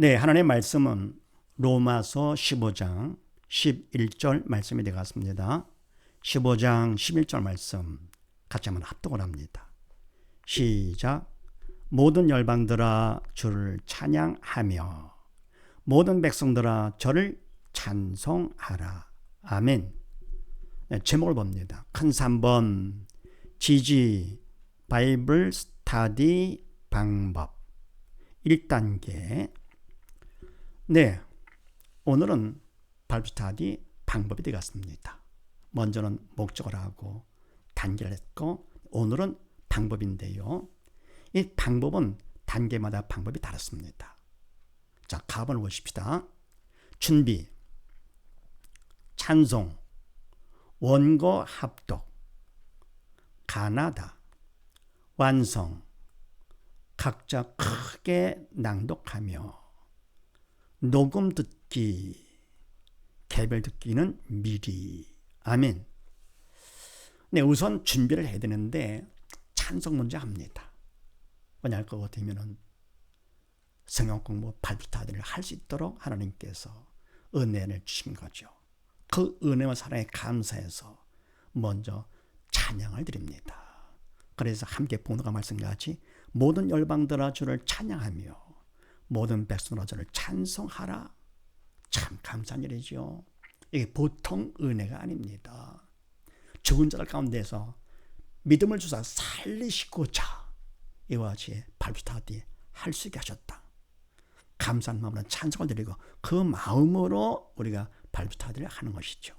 네, 하나님의 말씀은 로마서 15장 11절 말씀이 되겠습니다. 15장 11절 말씀 같이 한번 합독을 합니다. 시작. 모든 열방들아 주를 찬양하며 모든 백성들아 저를 찬송하라. 아멘. 네, 제목을 봅니다. 큰 3번 지지 바이블 스터디 방법 1단계. 네, 오늘은 바이블 스터디 방법이 되겠습니다. 먼저는 목적을 하고 단계를 했고 오늘은 방법인데요. 이 방법은 단계마다 방법이 다릅니다. 자, 가본을 보십시다. 준비, 찬송, 원고 합독, 가나다, 완성, 각자 크게 낭독하며 녹음 듣기, 개별 듣기는 미리. 아멘. 네, 우선 준비를 해야 되는데 찬송 먼저 합니다. 왜냐할 것 같으면 성경 공부 바이블 스터디를 할 수 있도록 하나님께서 은혜를 주신 거죠. 그 은혜와 사랑에 감사해서 먼저 찬양을 드립니다. 그래서 함께 본문과 말씀같이 모든 열방들아 주를 찬양하며 모든 백성들아 주를 찬송하라. 참 감사한 일이죠. 이게 보통 은혜가 아닙니다. 죽은 자들 가운데서 믿음을 주사 살리시고자 이와 같이 바이블 스터디 할 수 있게 하셨다. 감사한 마음으로 찬송을 드리고 그 마음으로 우리가 바이블 스터디를 하는 것이죠.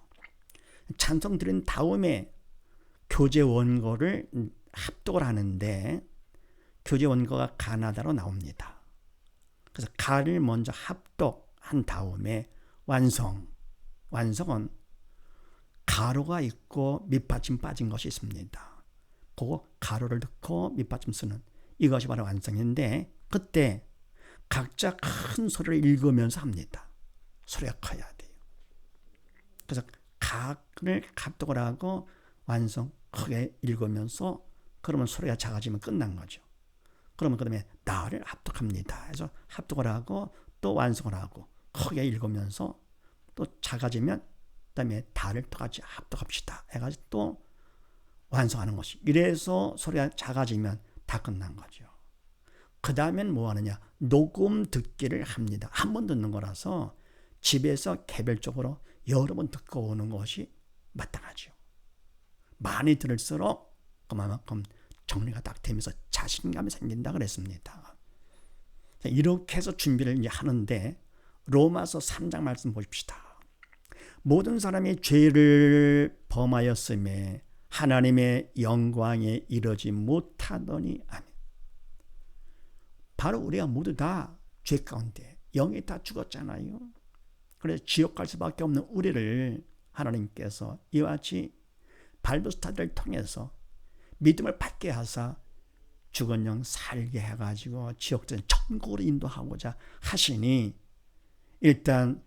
찬송 드린 다음에 교재 원고를 합독을 하는데 교재 원고가 가나다로 나옵니다. 그래서 가를 먼저 합독한 다음에 완성은 가로가 있고 밑받침 빠진 것이 있습니다. 그거 가로를 넣고 밑받침 쓰는 이것이 바로 완성인데 그때 각자 큰 소리를 읽으면서 합니다. 소리가 커야 돼요. 그래서 각을 합독을 하고 완성 크게 읽으면서 그러면 소리가 작아지면 끝난 거죠. 그러면 그 다음에 나를 합독합니다. 해서 합독을 하고 또 완성을 하고 크게 읽으면서 또 작아지면 그 다음에 다를 똑같이 합독합시다. 해가지고 또 완성하는 것이. 이래서 소리가 작아지면 다 끝난 거죠. 그 다음엔 뭐 하느냐? 녹음 듣기를 합니다. 한 번 듣는 거라서 집에서 개별적으로 여러 번 듣고 오는 것이 마땅하죠. 많이 들을수록 그만큼 정리가 딱 되면서 자신감이 생긴다 그랬습니다. 이렇게 해서 준비를 이제 하는데 로마서 3장 말씀 보십시다. 모든 사람이 죄를 범하였음에 하나님의 영광에 이르지 못하더니 아멘. 바로 우리가 모두 다 죄 가운데 영이 다 죽었잖아요. 그래서 지옥 갈 수밖에 없는 우리를 하나님께서 이와 같이 바이블 스터디를 통해서 믿음을 받게 하사 죽은 영 살게 해가지고 지옥전 천국으로 인도하고자 하시니 일단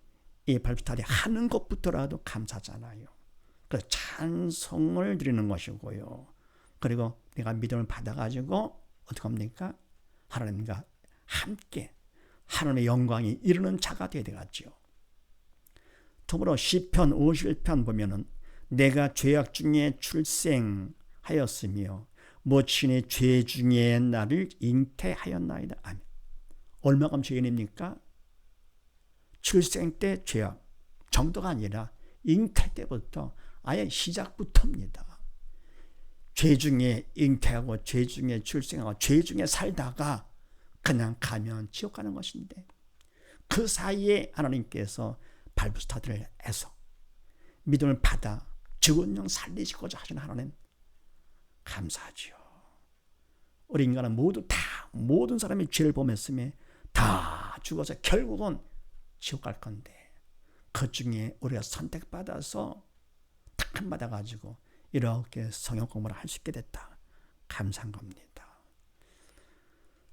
이 바이블 스터디 하는 것부터라도 감사잖아요. 그래서 찬송을 드리는 것이고요. 그리고 내가 믿음을 받아가지고 어떻게 합니까? 하나님과 함께 하나님의 영광이 이르는 자가 되어야 되겠죠. 더불어 시편 51편 보면은 내가 죄악 중에 출생하였으며 모친의 죄 중에 나를 잉태하였나이다. 아멘. 얼마큼 죄인입니까? 출생 때 죄악 정도가 아니라 잉태 때부터 아예 시작부터입니다. 죄 중에 잉태하고 죄 중에 출생하고 죄 중에 살다가 그냥 가면 지옥 가는 것인데 그 사이에 하나님께서 바이블 스터디를 해서 믿음을 받아 죽은 영 살리시고자 하시는 하나님 감사하지요. 우리 인간은 모두 다 모든 사람이 죄를 범했음에 다 죽어서 결국은 지옥 갈 건데 그 중에 우리가 선택받아서 택함 받아가지고 이렇게 성경 공부를 할 수 있게 됐다. 감사한 겁니다.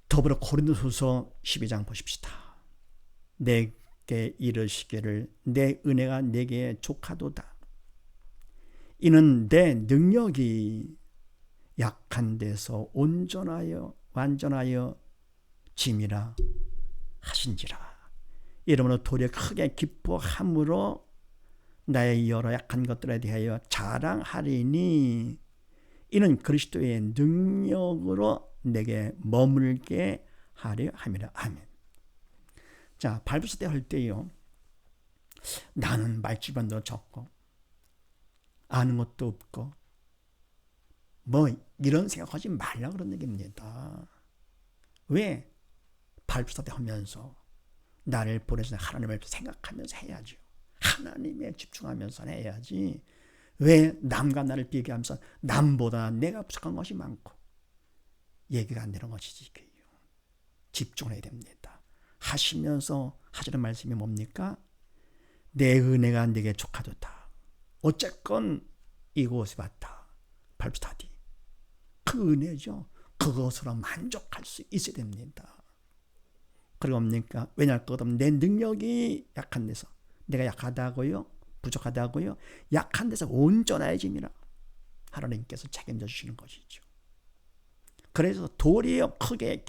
더불어 고린도후서 12장 보십시다. 내게 이르시기를 내 은혜가 내게 족하도다. 이는 내 능력이 약한 데서 온전하여 완전하여 짐이라 하신지라. 이러므로 도리어 크게 기뻐함으로 나의 여러 약한 것들에 대하여 자랑하리니 이는 그리스도의 능력으로 내게 머물게 하려 함이라. 아멘. 자, 발부스대 할 때요, 나는 말주변도 적고 아는 것도 없고 뭐 이런 생각하지 말라 그런 얘기입니다. 왜? 발부스대 하면서 나를 보내신 하나님을 생각하면서 해야죠. 하나님에 집중하면서 해야지. 왜 남과 나를 비교하면서 남보다 내가 부족한 것이 많고 얘기가 안 되는 것이지. 집중해야 됩니다. 하시면서 하시는 말씀이 뭡니까? 내 은혜가 내게 족하도다. 어쨌건 이곳에 왔다. 발부스타디. 그 은혜죠. 그것으로 만족할 수 있어야 됩니다. 그리고 뭡니까? 왜냐할 것 없으면 내 능력이 약한 데서, 내가 약하다고요? 부족하다고요? 약한 데서 온전해짐이라 하나님께서 책임져 주시는 것이죠. 그래서 도리어 크게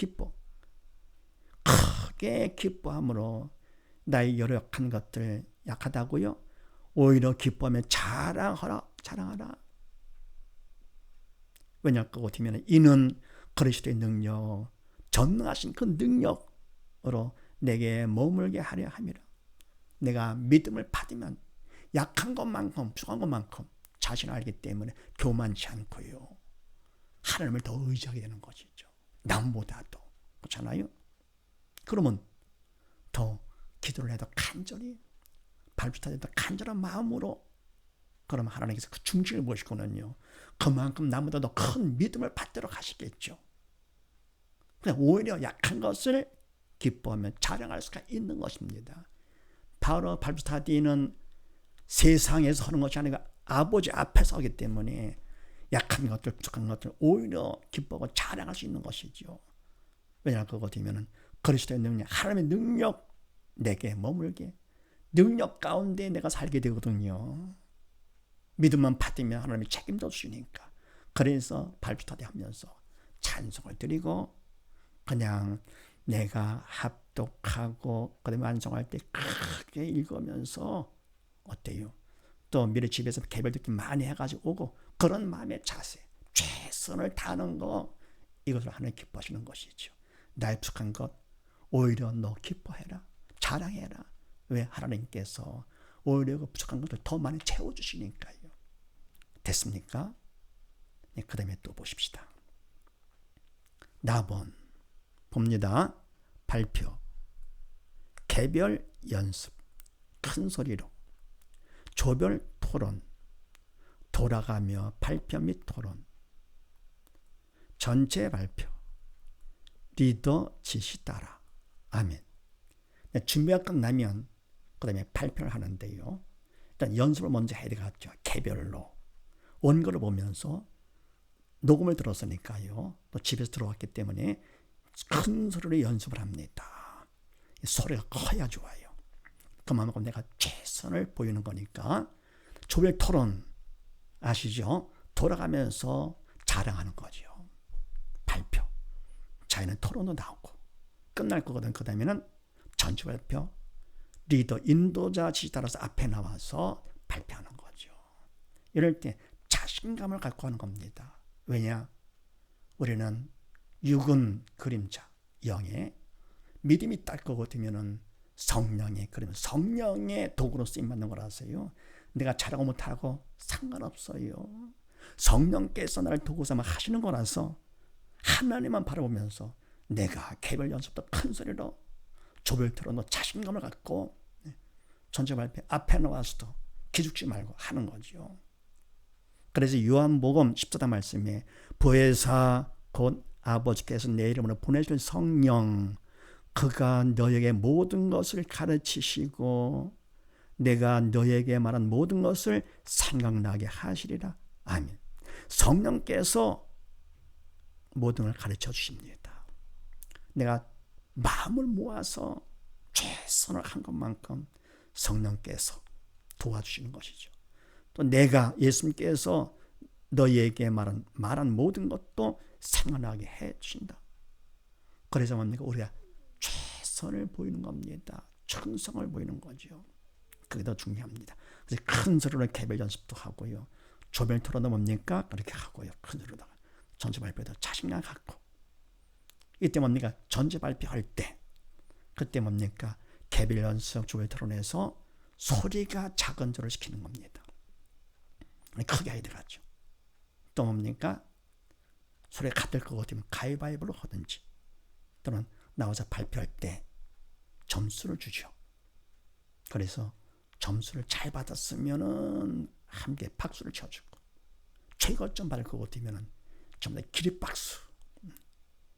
기뻐함으로 나의 여러 약한 것들 약하다고요? 오히려 기뻐하며 자랑하라. 왜냐할 것 같으면 이는 그리스도의 능력, 전능하신 그 능력으로 내게 머물게 하려 함이라. 내가 믿음을 받으면 약한 것만큼, 부족한 것만큼 자신을 알기 때문에 교만치 않고요, 하나님을 더 의지하게 되는 것이죠. 남보다도. 그렇잖아요. 그러면 더 기도를 해도 간절히, 발부스타도 간절한 마음으로, 그럼 하나님께서 그 중심을 보시고는요, 그만큼 남보다 더 큰 믿음을 받도록 하시겠죠. 그냥 오히려 약한 것을 기뻐하며 자랑할 수가 있는 것입니다. 바로 발부스타디는 세상에서 하는 것이 아니라 아버지 앞에서 하기 때문에 약한 것들, 부족한 것들 오히려 기뻐하고 자랑할 수 있는 것이죠. 왜냐하면 그거 되면은 그리스도의 능력, 하나님의 능력 내게 머물게, 능력 가운데 내가 살게 되거든요. 믿음만 받으면 하나님이 책임져 주시니까. 그래서 발부스타디 하면서 찬송을 드리고 그냥 내가 합독하고 그다음에 완성할 때 크게 읽으면서 어때요? 또 미리 집에서 개별 듣기 많이 해가지고 오고 그런 마음의 자세, 최선을 다하는 거, 이것을 하나님 기뻐하시는 것이죠. 나의 부족한 것 오히려 너 기뻐해라, 자랑해라. 왜? 하나님께서 오히려 그 부족한 것을 더 많이 채워주시니까요. 됐습니까? 네, 그 다음에 또 보십시다. 나번 봅니다. 발표, 개별 연습, 큰 소리로, 조별 토론, 돌아가며 발표 및 토론, 전체 발표, 리더 지시 따라. 아멘. 준비가 끝나면 그 다음에 발표를 하는데요, 일단 연습을 먼저 해야 되겠죠. 개별로 원고를 보면서 녹음을 들었으니까요, 또 집에서 들어왔기 때문에 큰 소리로 연습을 합니다. 소리가 커야 좋아요. 그만큼 내가 최선을 보이는 거니까. 조별 토론 아시죠? 돌아가면서 자랑하는 거죠. 발표. 자기는 토론도 나오고 끝날 거거든. 그 다음에는 전체 발표, 리더, 인도자 지시 따라서 앞에 나와서 발표하는 거죠. 이럴 때 자신감을 갖고 하는 겁니다. 왜냐? 우리는 육은 그림자, 영의, 믿음이 딸 것 같으면은 성령의 그림, 성령의 도구로 쓰임받는 걸 아세요? 내가 잘하고 못하고 상관없어요. 성령께서 나를 도구 삼아 하시는 거라서 하나님만 바라보면서 내가 개별 연습도 큰 소리로, 조별 토론도 자신감을 갖고 전체 발표 앞에 나와서도 기죽지 말고 하는 거죠. 그래서 요한복음 14장 말씀에 보혜사 곧 아버지께서 내 이름으로 보내실 성령, 그가 너에게 모든 것을 가르치시고 내가 너에게 말한 모든 것을 생각나게 하시리라. 아멘. 성령께서 모든 걸 가르쳐 주십니다. 내가 마음을 모아서 최선을 한 것만큼 성령께서 도와주시는 것이죠. 또 내가, 예수님께서 너희에게 말한 모든 것도 생각나게 해 주신다. 그래서 뭡니까? 우리가 최선을 보이는 겁니다. 충성을 보이는 거죠. 그게 더 중요합니다. 그래서 큰 소리로 개별 연습도 하고요. 조별 토론도 뭡니까? 그렇게 하고요. 큰 소리로다가 전체 발표도 자신감 갖고. 이때 뭡니까? 전체 발표할 때 그때 뭡니까? 개별 연습, 조별 토론에서 소리가 작은 조를 시키는 겁니다. 크게 해야 들어가죠. 또 뭡니까? 소리가 같을 것 같으면 가위바위보로 하든지 또는 나와서 발표할 때 점수를 주죠. 그래서 점수를 잘 받았으면은 함께 박수를 쳐주고 최고점 받을 것 같으면은 전부 다 기립박수.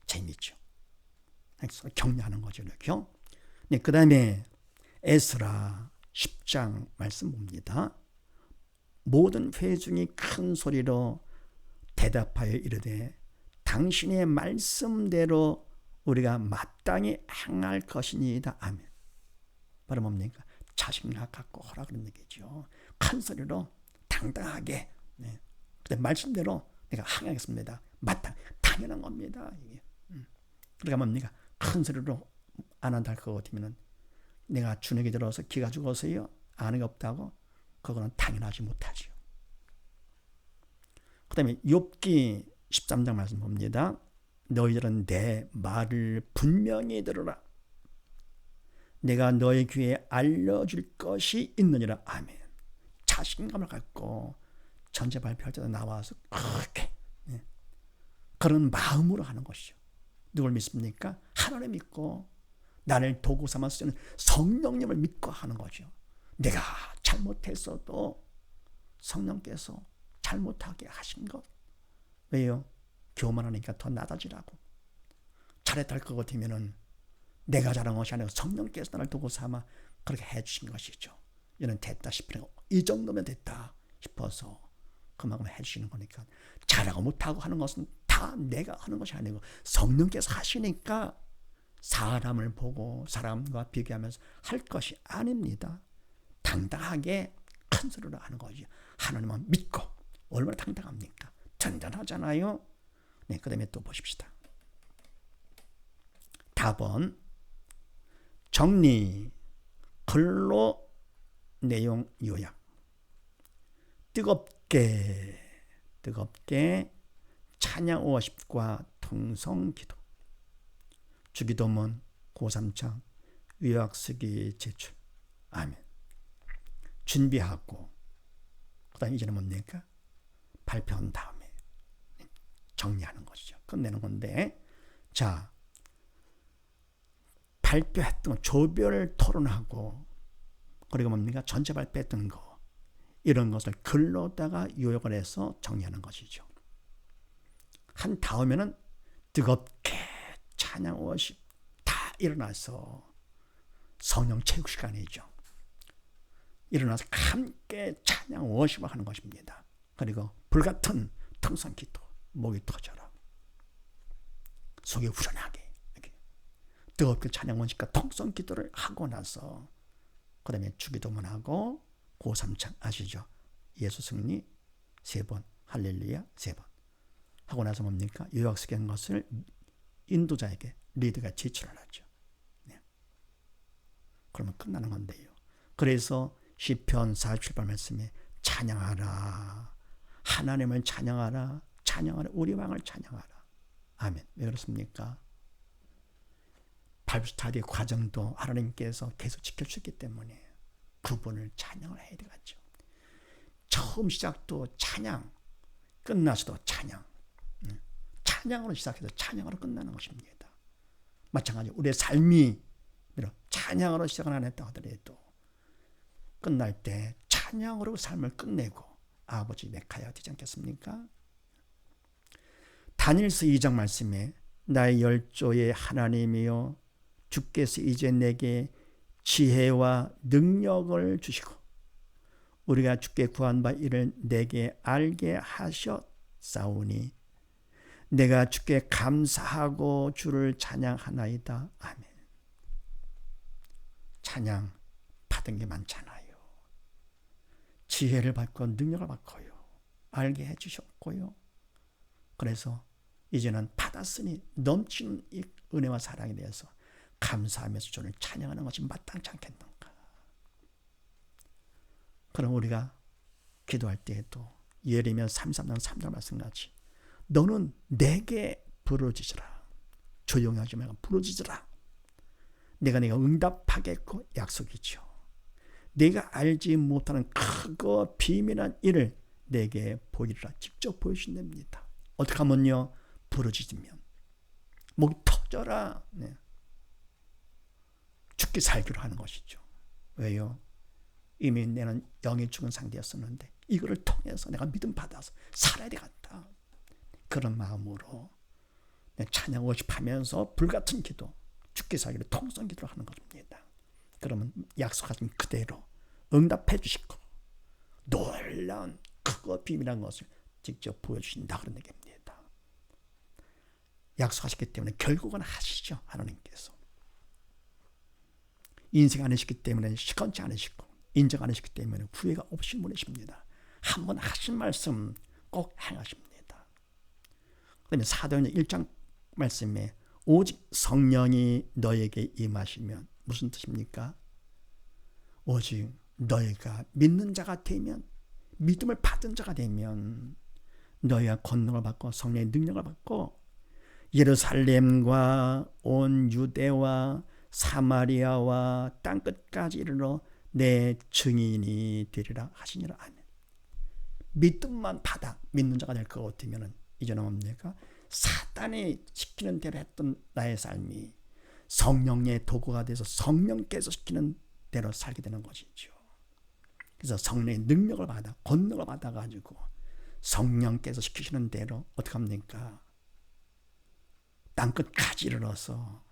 재밌죠. 그래서 격려하는 거죠. 네, 그 다음에 에스라 10장 말씀 봅니다. 모든 회중이 큰 소리로 대답하여 이르되 당신의 말씀대로 우리가 마땅히 행할 것이니이다. 아멘. 바로 뭡니까? 자신감 갖고 하라 그런 얘기죠. 큰 소리로 당당하게 네. 말씀대로 내가 행하겠습니다. 당연한 겁니다. 이게. 그러니까 뭡니까? 큰 소리로 안 한다 할 것 같으면 내가 주눅이 들어서 기가 죽어서요. 아는 게 없다고 그거는 당연하지 못하지요. 그 다음에 욥기 13장 말씀 봅니다. 너희들은 내 말을 분명히 들으라. 내가 너의 귀에 알려줄 것이 있느니라. 아멘. 자신감을 갖고 전체 발표할 때도 나와서 그렇게 그런 마음으로 하는 것이죠. 누굴 믿습니까? 하나님 믿고 나를 도구 삼아 쓰는 성령님을 믿고 하는 거죠. 내가 잘못했어도 성령께서 잘못하게 하신 것. 왜요? 교만하니까 더 낮아지라고. 잘했다 할 것 같으면은 내가 잘한 것이 아니고 성령께서 나를 도구 삼아 그렇게 해주신 것이죠. 이는 됐다 싶으니 이 정도면 됐다 싶어서 그만큼 해주시는 거니까 잘하고 못하고 하는 것은 다 내가 하는 것이 아니고 성령께서 하시니까 사람을 보고 사람과 비교하면서 할 것이 아닙니다. 당당하게 큰 소리로 하는 거죠. 하나님만 믿고 얼마나 당당합니까? 든든하잖아요. 네, 그 다음에 또 보십시다. 답은 정리, 근로, 내용, 요약. 뜨겁게 찬양 워십과 통성 기도. 주기도문 고3창 요약쓰기 제출. 아멘. 준비하고 그 다음에 이제는 뭡니까? 발표한 다음에 정리하는 것이죠. 끝내는 건데 자 발표했던 조별 토론하고 그리고 뭡니까? 전체 발표했던 거 이런 것을 글로다가 요약을 해서 정리하는 것이죠. 한 다음에는 뜨겁게 찬양 워십 다 일어나서 성령 체육 시간이죠. 일어나서 함께 찬양 워십을 하는 것입니다. 그리고 불같은 통성 기도 목이 터져라. 속이 후련하게 이렇게 뜨겁게 찬양 워십과 통성 기도를 하고 나서 그 다음에 주기도문하고 고3창 아시죠? 예수 승리 3번 할렐루야 3번 하고 나서 뭡니까? 요약쓰기 한 것을 인도자에게 리더가 제출을 하죠. 네. 그러면 끝나는 건데요. 그래서 시편 47편 말씀에 찬양하라. 하나님을 찬양하라. 찬양하라. 우리 왕을 찬양하라. 아멘. 왜 그렇습니까? 바이블 스터디 과정도 하나님께서 계속 지켜주셨기 때문에 그분을 찬양을 해야 되겠죠. 처음 시작도 찬양, 끝나서도 찬양. 찬양으로 시작해서 찬양으로 끝나는 것입니다. 마찬가지로 우리의 삶이 찬양으로 시작을 안 했다 하더라도 끝날 때 찬양으로 삶을 끝내고 아버지 맥하여야 되지 않겠습니까? 다니엘서 2장 말씀에 나의 열조의 하나님이여 주께서 이제 내게 지혜와 능력을 주시고 우리가 주께 구한 바 이를 내게 알게 하셨사오니 내가 주께 감사하고 주를 찬양하나이다. 아멘. 찬양 받은 게 많잖아요. 지혜를 받고 능력을 받고요. 알게 해주셨고요. 그래서 이제는 받았으니 넘치는 이 은혜와 사랑에 대해서 감사하면서 주를 찬양하는 것이 마땅치 않겠는가. 그럼 우리가 기도할 때에도 예레미야 33장 3절 말씀같이 너는 내게 부르짖으라. 조용히 하지 말고 부르짖으라. 내가 응답하겠고 약속이죠. 내가 알지 못하는 크고 비밀한 일을 내게 보이리라. 직접 보여주신답니다. 어떻게 하면요? 부르짖으면 목이 터져라. 네. 죽기 살기로 하는 것이죠. 왜요? 이미 내는 영이 죽은 상태였었는데 이거를 통해서 내가 믿음 받아서 살아야 되겠다. 그런 마음으로 찬양 worship하면서 불같은 기도, 죽기 살기로 통성 기도를 하는 것입니다. 그러면 약속하신 그대로 응답해 주시고 놀라운 크고 비밀한 것을 직접 보여주신다 그런 얘기입니다. 약속하셨기 때문에 결국은 하시죠. 하나님께서. 인생 아니시기 때문에 시건치 않으시고 인정 않으시기 때문에 후회가 없이 보내십니다. 한번 하신 말씀 꼭 행하십니다. 그 다음에 사도행전 1장 말씀에 오직 성령이 너에게 임하시면 무슨 뜻입니까? 오직 너희가 믿는 자가 되면, 믿음을 받은 자가 되면 너희가 권능을 받고 성령의 능력을 받고 예루살렘과 온 유대와 사마리아와 땅끝까지 이르러 내 증인이 되리라 하시니라. 아멘. 믿음만 받아 믿는 자가 될 것 같으면 이제는 뭡니까? 사단이 시키는 대로 했던 나의 삶이 성령의 도구가 돼서 성령께서 시키는 대로 살게 되는 것이죠. 그래서 성령의 능력을 받아 권능을 받아가지고 성령께서 시키시는 대로 어떻게 합니까? 땅끝까지 이르러서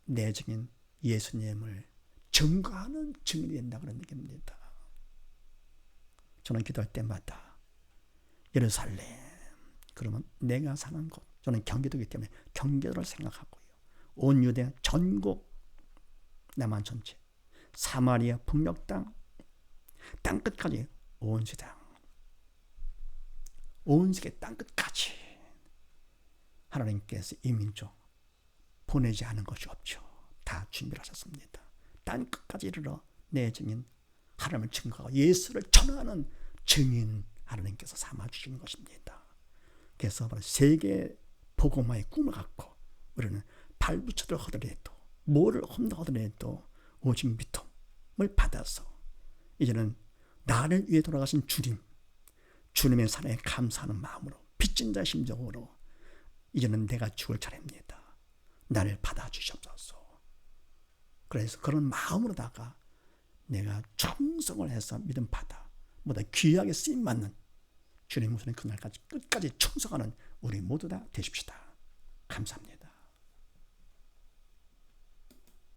내 증인 예수님을 증거하는 증인이 된다 그런 얘기입니다. 저는 기도할 때마다 예루살렘 그러면 내가 사는 곳, 저는 경기도이기 때문에 경기도를 생각하고요. 온 유대 전국 남한 전체 사마리아 북녘 땅끝까지 온 세상 온 세계 땅끝까지 하나님께서 이 민족 보내지 않은 것이 없죠. 다 준비를 하셨습니다. 땅끝까지 이르러 내 증인 하나님을 증거하고 예수를 전하는 증인 하나님께서 삼아주시는 것입니다. 그래서 세계 복음화의 꿈을 갖고 우리는 발부처를 하더라도 뭐를 험담하더라도 오직 믿음을 받아서 이제는 나를 위해 돌아가신 주님의 사랑에 감사하는 마음으로 빚진 자의 심정으로 이제는 내가 죽을 차례입니다. 나를 받아주시옵소서. 그래서 그런 마음으로다가 내가 충성을 해서 믿음 받아 보다 귀하게 쓰임받는 주님 오시는 그날까지 끝까지 충성하는 우리 모두 다 되십시다. 감사합니다.